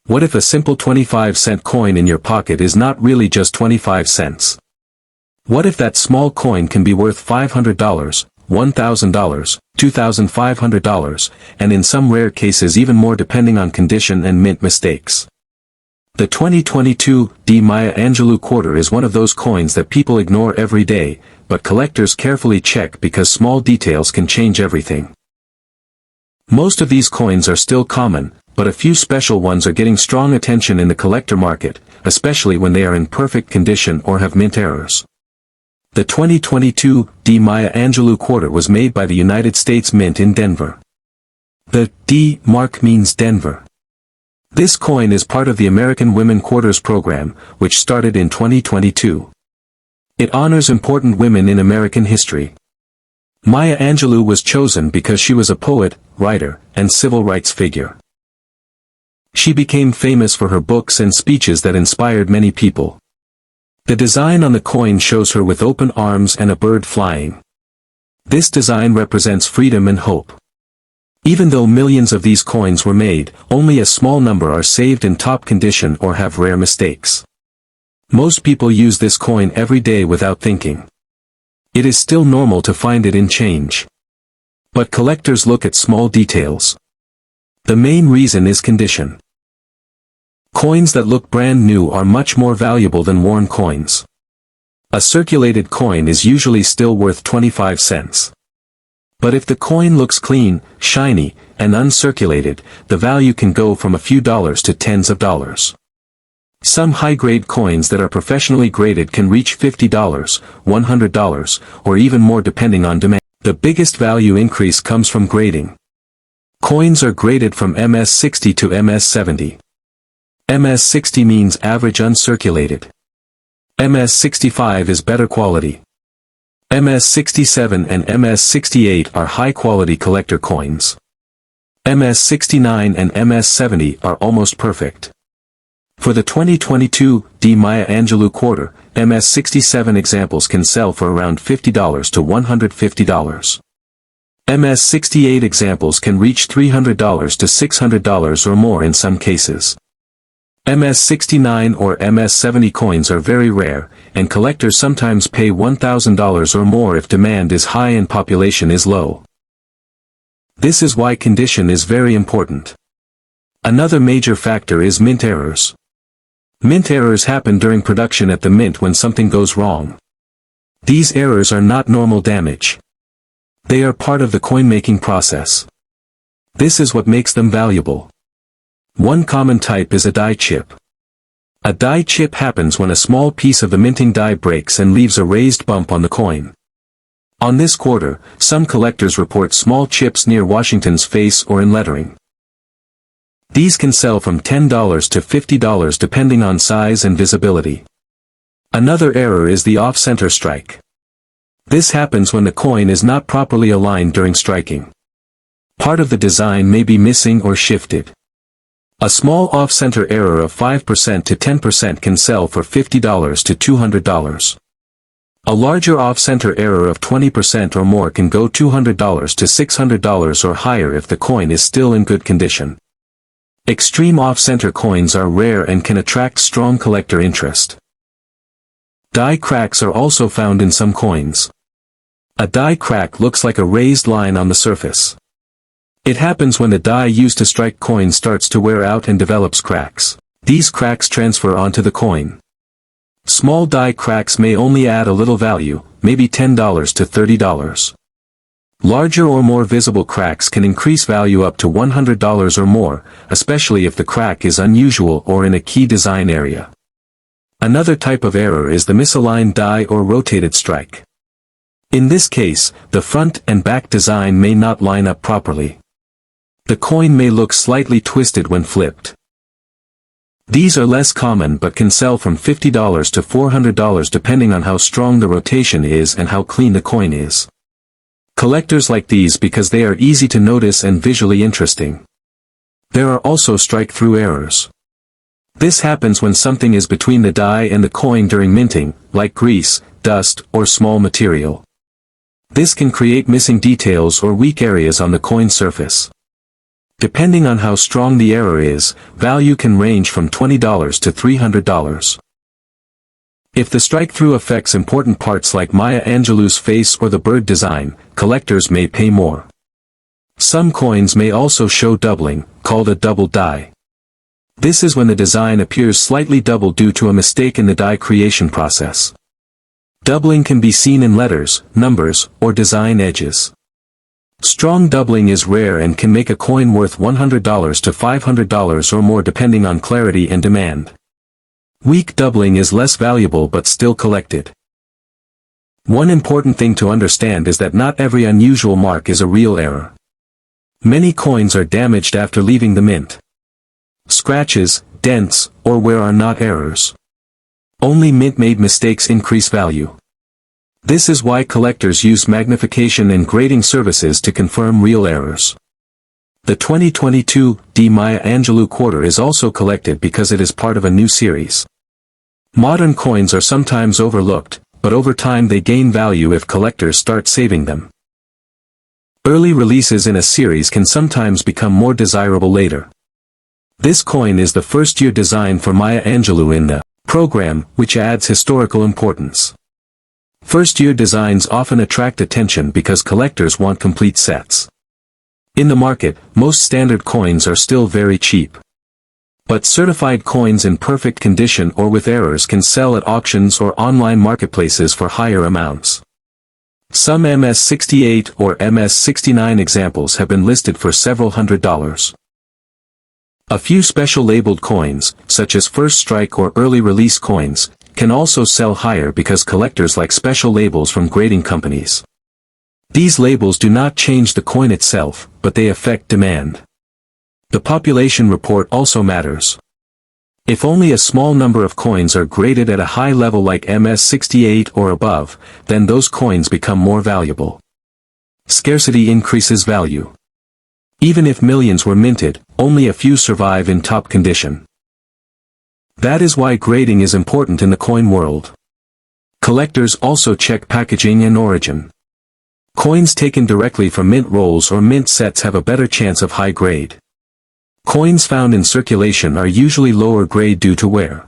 What if a simple 25-cent coin in your pocket is not really just 25 cents? What if that small coin can be worth $500, $1,000, $2,500, and in some rare cases even more depending on condition and mint mistakes? The 2022 Maya Angelou Quarter is one of those coins that people ignore every day, but collectors carefully check because small details can change everything. Most of these coins are still common, but a few special ones are getting strong attention in the collector market, especially when they are in perfect condition or have mint errors. The 2022 Maya Angelou Quarter was made by the United States Mint in Denver. The D mark means Denver. This coin is part of the American Women Quarters program, which started in 2022. It honors important women in American history. Maya Angelou was chosen because she was a poet, writer, and civil rights figure. She became famous for her books and speeches that inspired many people. The design on the coin shows her with open arms and a bird flying. This design represents freedom and hope. Even though millions of these coins were made, only a small number are saved in top condition or have rare mistakes. Most people use this coin every day without thinking. It is still normal to find it in change. But collectors look at small details. The main reason is condition. Coins that look brand new are much more valuable than worn coins. A circulated coin is usually still worth 25 cents. But if the coin looks clean, shiny, and uncirculated, the value can go from a few dollars to tens of dollars. Some high-grade coins that are professionally graded can reach $50, $100, or even more depending on demand. The biggest value increase comes from grading. Coins are graded from MS60 to MS70. MS60 means average uncirculated. MS65 is better quality. MS67 and MS68 are high-quality collector coins. MS69 and MS70 are almost perfect. For the 2022 Maya Angelou Quarter, MS67 examples can sell for around $50 to $150. MS68 examples can reach $300 to $600 or more in some cases. MS69 or MS70 coins are very rare, and collectors sometimes pay $1,000 or more if demand is high and population is low. This is why condition is very important. Another major factor is mint errors. Mint errors happen during production at the mint when something goes wrong. These errors are not normal damage. They are part of the coin-making process. This is what makes them valuable. One common type is a die chip. A die chip happens when a small piece of the minting die breaks and leaves a raised bump on the coin. On this quarter, some collectors report small chips near Washington's face or in lettering. These can sell from $10 to $50 depending on size and visibility. Another error is the off-center strike. This happens when the coin is not properly aligned during striking. Part of the design may be missing or shifted. A small off-center error of 5% to 10% can sell for $50 to $200. A larger off-center error of 20% or more can go $200 to $600 or higher if the coin is still in good condition. Extreme off-center coins are rare and can attract strong collector interest. Die cracks are also found in some coins. A die crack looks like a raised line on the surface. It happens when the die used to strike coins starts to wear out and develops cracks. These cracks transfer onto the coin. Small die cracks may only add a little value, maybe $10 to $30. Larger or more visible cracks can increase value up to $100 or more, especially if the crack is unusual or in a key design area. Another type of error is the misaligned die or rotated strike. In this case, the front and back design may not line up properly. The coin may look slightly twisted when flipped. These are less common but can sell from $50 to $400 depending on how strong the rotation is and how clean the coin is. Collectors like these because they are easy to notice and visually interesting. There are also strike-through errors. This happens when something is between the die and the coin during minting, like grease, dust, or small material. This can create missing details or weak areas on the coin surface. Depending on how strong the error is, value can range from $20 to $300. If the strike-through affects important parts like Maya Angelou's face or the bird design, collectors may pay more. Some coins may also show doubling, called a double die. This is when the design appears slightly double due to a mistake in the die creation process. Doubling can be seen in letters, numbers, or design edges. Strong doubling is rare and can make a coin worth $100 to $500 or more depending on clarity and demand. Weak doubling is less valuable but still collected. One important thing to understand is that not every unusual mark is a real error. Many coins are damaged after leaving the mint. Scratches, dents, or wear are not errors. Only mint-made mistakes increase value. This is why collectors use magnification and grading services to confirm real errors. The 2022 Maya Angelou Quarter is also collected because it is part of a new series. Modern coins are sometimes overlooked, but over time they gain value if collectors start saving them. Early releases in a series can sometimes become more desirable later. This coin is the first-year design for Maya Angelou in the program, which adds historical importance. First-year designs often attract attention because collectors want complete sets. In the market, most standard coins are still very cheap. But certified coins in perfect condition or with errors can sell at auctions or online marketplaces for higher amounts. Some MS-68 or MS-69 examples have been listed for several $100s. A few special labeled coins, such as first strike or early release coins, can also sell higher because collectors like special labels from grading companies. These labels do not change the coin itself, but they affect demand. The population report also matters. If only a small number of coins are graded at a high level like MS-68 or above, then those coins become more valuable. Scarcity increases value. Even if millions were minted, only a few survive in top condition. That is why grading is important in the coin world. Collectors also check packaging and origin. Coins taken directly from mint rolls or mint sets have a better chance of high grade. Coins found in circulation are usually lower grade due to wear.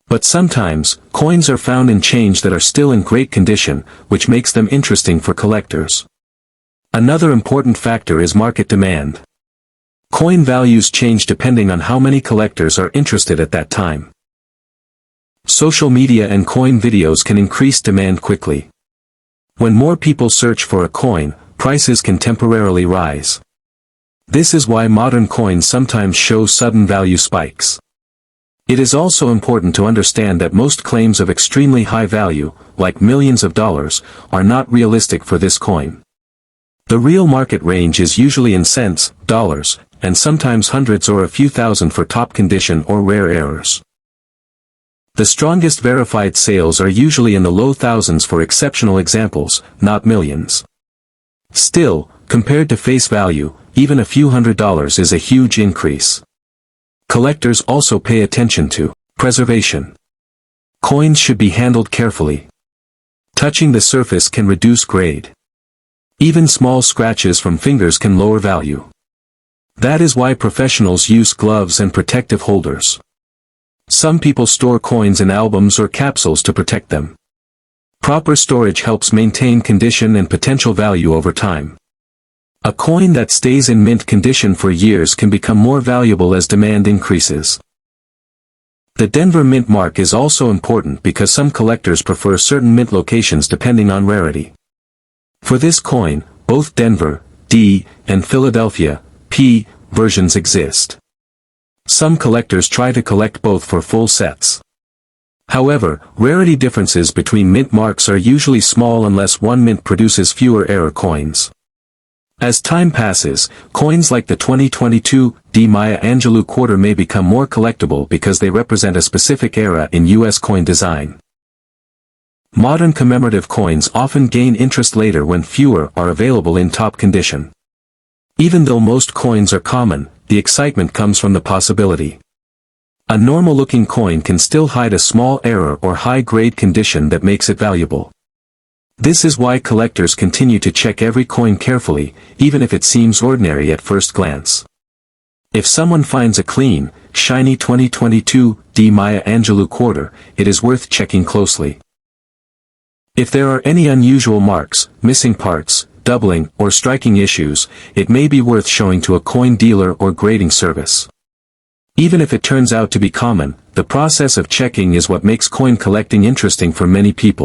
But sometimes, coins are found in change that are still in great condition, which makes them interesting for collectors. Another important factor is market demand. Coin values change depending on how many collectors are interested at that time. Social media and coin videos can increase demand quickly. When more people search for a coin, prices can temporarily rise. This is why modern coins sometimes show sudden value spikes. It is also important to understand that most claims of extremely high value, like millions of dollars, are not realistic for this coin. The real market range is usually in cents, dollars, and sometimes hundreds or a few thousand for top condition or rare errors. The strongest verified sales are usually in the low thousands for exceptional examples, not millions. Still, compared to face value, even a few $100s is a huge increase. Collectors also pay attention to preservation. Coins should be handled carefully. Touching the surface can reduce grade. Even small scratches from fingers can lower value. That is why professionals use gloves and protective holders. Some people store coins in albums or capsules to protect them. Proper storage helps maintain condition and potential value over time. A coin that stays in mint condition for years can become more valuable as demand increases. The Denver mint mark is also important because some collectors prefer certain mint locations depending on rarity. For this coin, both Denver, D, and Philadelphia, P, versions exist. Some collectors try to collect both for full sets. However, rarity differences between mint marks are usually small unless one mint produces fewer error coins. As time passes, coins like the 2022 Maya Angelou Quarter may become more collectible because they represent a specific era in U.S. coin design. Modern commemorative coins often gain interest later when fewer are available in top condition. Even though most coins are common, the excitement comes from the possibility. A normal-looking coin can still hide a small error or high-grade condition that makes it valuable. This is why collectors continue to check every coin carefully, even if it seems ordinary at first glance. If someone finds a clean, shiny 2022 D Maya Angelou Quarter, it is worth checking closely. If there are any unusual marks, missing parts, doubling, or striking issues, it may be worth showing to a coin dealer or grading service. Even if it turns out to be common, the process of checking is what makes coin collecting interesting for many people.